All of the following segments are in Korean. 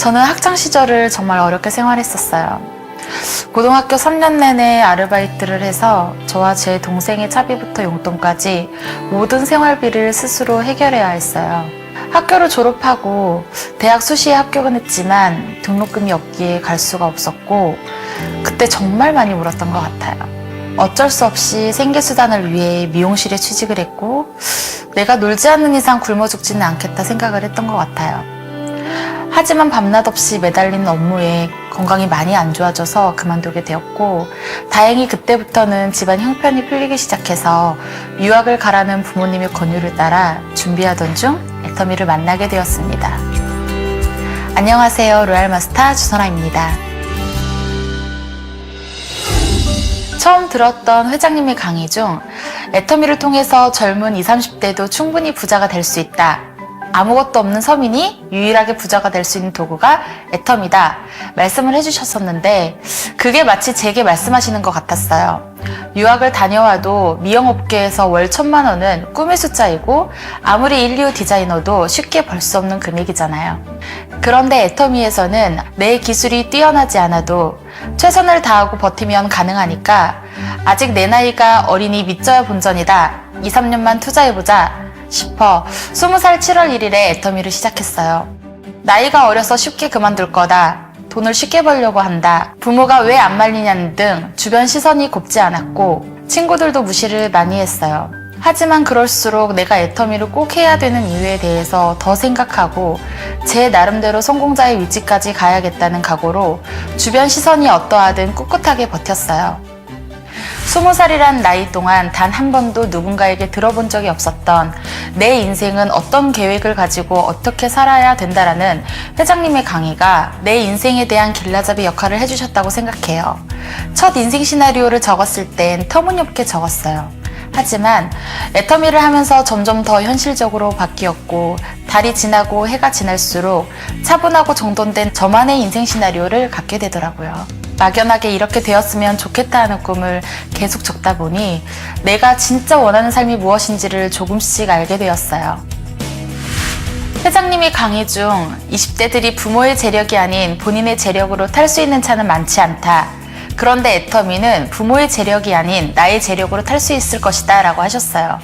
저는 학창 시절을 정말 어렵게 생활했었어요. 고등학교 3년 내내 아르바이트를 해서 저와 제 동생의 차비부터 용돈까지 모든 생활비를 스스로 해결해야 했어요. 학교를 졸업하고 대학 수시에 합격은 했지만 등록금이 없기에 갈 수가 없었고 그때 정말 많이 울었던 것 같아요. 어쩔 수 없이 생계수단을 위해 미용실에 취직을 했고 내가 놀지 않는 이상 굶어 죽지는 않겠다 생각을 했던 것 같아요. 하지만 밤낮 없이 매달리는 업무에 건강이 많이 안 좋아져서 그만두게 되었고 다행히 그때부터는 집안 형편이 풀리기 시작해서 유학을 가라는 부모님의 권유를 따라 준비하던 중 애터미를 만나게 되었습니다. 안녕하세요. 로얄마스터 주선아입니다. 처음 들었던 회장님의 강의 중 애터미를 통해서 젊은 20, 30대도 충분히 부자가 될 수 있다. 아무것도 없는 서민이 유일하게 부자가 될 수 있는 도구가 애터미다 말씀을 해주셨었는데 그게 마치 제게 말씀하시는 것 같았어요. 유학을 다녀와도 미용업계에서 월 1,000만 원은 꿈의 숫자이고 아무리 인류 디자이너도 쉽게 벌 수 없는 금액이잖아요. 그런데 애터미에서는 내 기술이 뛰어나지 않아도 최선을 다하고 버티면 가능하니까 아직 내 나이가 어린이 믿져야 본전이다. 2, 3년만 투자해보자 싶어 20살 7월 1일에 애터미를 시작했어요. 나이가 어려서 쉽게 그만둘 거다. 돈을 쉽게 벌려고 한다. 부모가 왜 안 말리냐는 등 주변 시선이 곱지 않았고 친구들도 무시를 많이 했어요. 하지만 그럴수록 내가 애터미를 꼭 해야 되는 이유에 대해서 더 생각하고 제 나름대로 성공자의 위치까지 가야겠다는 각오로 주변 시선이 어떠하든 꿋꿋하게 버텼어요. 20살이란 나이 동안 단 한 번도 누군가에게 들어본 적이 없었던 내 인생은 어떤 계획을 가지고 어떻게 살아야 된다라는 회장님의 강의가 내 인생에 대한 길라잡이 역할을 해주셨다고 생각해요. 첫 인생 시나리오를 적었을 땐 터무니없게 적었어요. 하지만 애터미를 하면서 점점 더 현실적으로 바뀌었고 달이 지나고 해가 지날수록 차분하고 정돈된 저만의 인생 시나리오를 갖게 되더라고요. 막연하게 이렇게 되었으면 좋겠다 하는 꿈을 계속 적다 보니 내가 진짜 원하는 삶이 무엇인지를 조금씩 알게 되었어요. 회장님이 강의 중 20대들이 부모의 재력이 아닌 본인의 재력으로 탈 수 있는 차는 많지 않다. 그런데 애터미는 부모의 재력이 아닌 나의 재력으로 탈 수 있을 것이다 라고 하셨어요.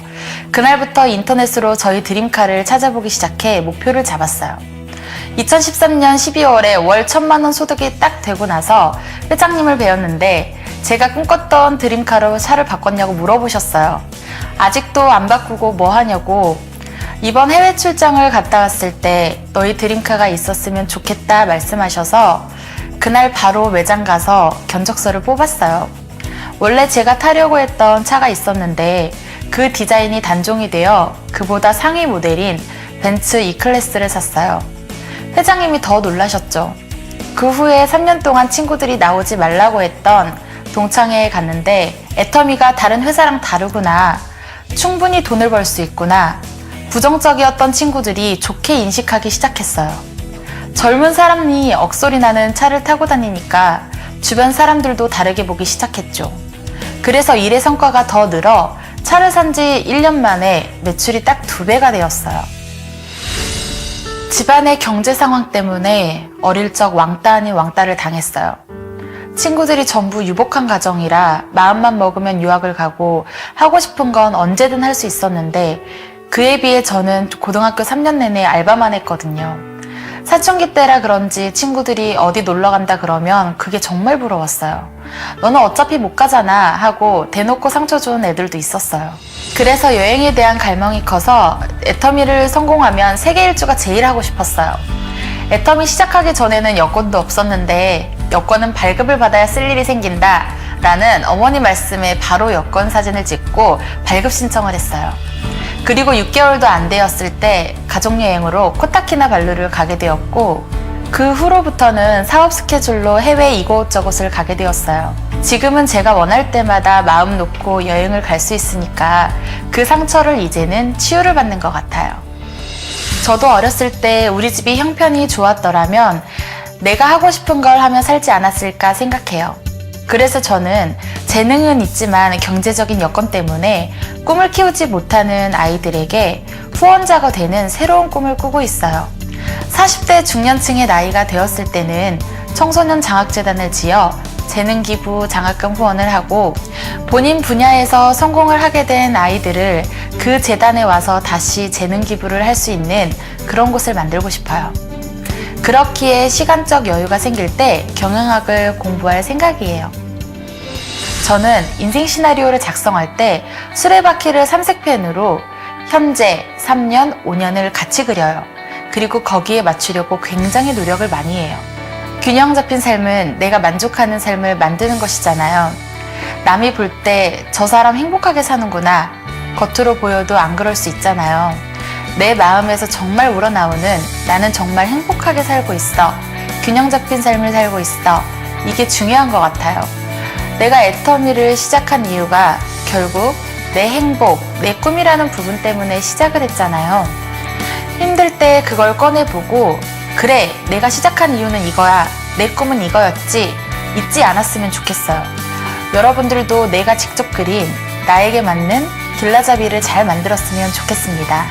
그날부터 인터넷으로 저희 드림카를 찾아보기 시작해 목표를 잡았어요. 2013년 12월에 월 1,000만 원 소득이 딱 되고 나서 회장님을 뵈었는데 제가 꿈꿨던 드림카로 차를 바꿨냐고 물어보셨어요. 아직도 안 바꾸고 뭐 하냐고 이번 해외 출장을 갔다 왔을 때 너희 드림카가 있었으면 좋겠다 말씀하셔서 그날 바로 매장 가서 견적서를 뽑았어요. 원래 제가 타려고 했던 차가 있었는데 그 디자인이 단종이 되어 그보다 상위 모델인 벤츠 E클래스를 샀어요. 회장님이 더 놀라셨죠. 그 후에 3년 동안 친구들이 나오지 말라고 했던 동창회에 갔는데 애터미가 다른 회사랑 다르구나. 충분히 돈을 벌 수 있구나. 부정적이었던 친구들이 좋게 인식하기 시작했어요. 젊은 사람이 억소리 나는 차를 타고 다니니까 주변 사람들도 다르게 보기 시작했죠. 그래서 일의 성과가 더 늘어 차를 산 지 1년 만에 매출이 딱 2배가 되었어요. 집안의 경제 상황 때문에 어릴 적 왕따 아닌 왕따를 당했어요. 친구들이 전부 유복한 가정이라 마음만 먹으면 유학을 가고 하고 싶은 건 언제든 할 수 있었는데 그에 비해 저는 고등학교 3년 내내 알바만 했거든요. 사춘기 때라 그런지 친구들이 어디 놀러 간다 그러면 그게 정말 부러웠어요. 너는 어차피 못 가잖아 하고 대놓고 상처 준 애들도 있었어요. 그래서 여행에 대한 갈망이 커서 애터미를 성공하면 세계 일주가 제일 하고 싶었어요. 애터미 시작하기 전에는 여권도 없었는데 여권은 발급을 받아야 쓸 일이 생긴다 라는 어머니 말씀에 바로 여권 사진을 찍고 발급 신청을 했어요. 그리고 6개월도 안 되었을 때 가족여행으로 코타키나발루를 가게 되었고 그 후로부터는 사업 스케줄로 해외 이곳저곳을 가게 되었어요. 지금은 제가 원할 때마다 마음 놓고 여행을 갈 수 있으니까 그 상처를 이제는 치유를 받는 것 같아요. 저도 어렸을 때 우리 집이 형편이 좋았더라면 내가 하고 싶은 걸 하며 살지 않았을까 생각해요. 그래서 저는 재능은 있지만 경제적인 여건 때문에 꿈을 키우지 못하는 아이들에게 후원자가 되는 새로운 꿈을 꾸고 있어요. 40대 중년층의 나이가 되었을 때는 청소년 장학재단을 지어 재능기부 장학금 후원을 하고 본인 분야에서 성공을 하게 된 아이들을 그 재단에 와서 다시 재능기부를 할 수 있는 그런 곳을 만들고 싶어요. 그렇기에 시간적 여유가 생길 때 경영학을 공부할 생각이에요. 저는 인생 시나리오를 작성할 때 수레바퀴를 삼색펜으로 현재, 3년, 5년을 같이 그려요. 그리고 거기에 맞추려고 굉장히 노력을 많이 해요. 균형 잡힌 삶은 내가 만족하는 삶을 만드는 것이잖아요. 남이 볼 때 저 사람 행복하게 사는구나. 겉으로 보여도 안 그럴 수 있잖아요. 내 마음에서 정말 우러나오는 나는 정말 행복하게 살고 있어. 균형 잡힌 삶을 살고 있어. 이게 중요한 것 같아요. 내가 애터미를 시작한 이유가 결국 내 행복, 내 꿈이라는 부분 때문에 시작을 했잖아요. 힘들 때 그걸 꺼내보고 그래, 내가 시작한 이유는 이거야. 내 꿈은 이거였지. 잊지 않았으면 좋겠어요. 여러분들도 내가 직접 그린 나에게 맞는 길라잡이를 잘 만들었으면 좋겠습니다.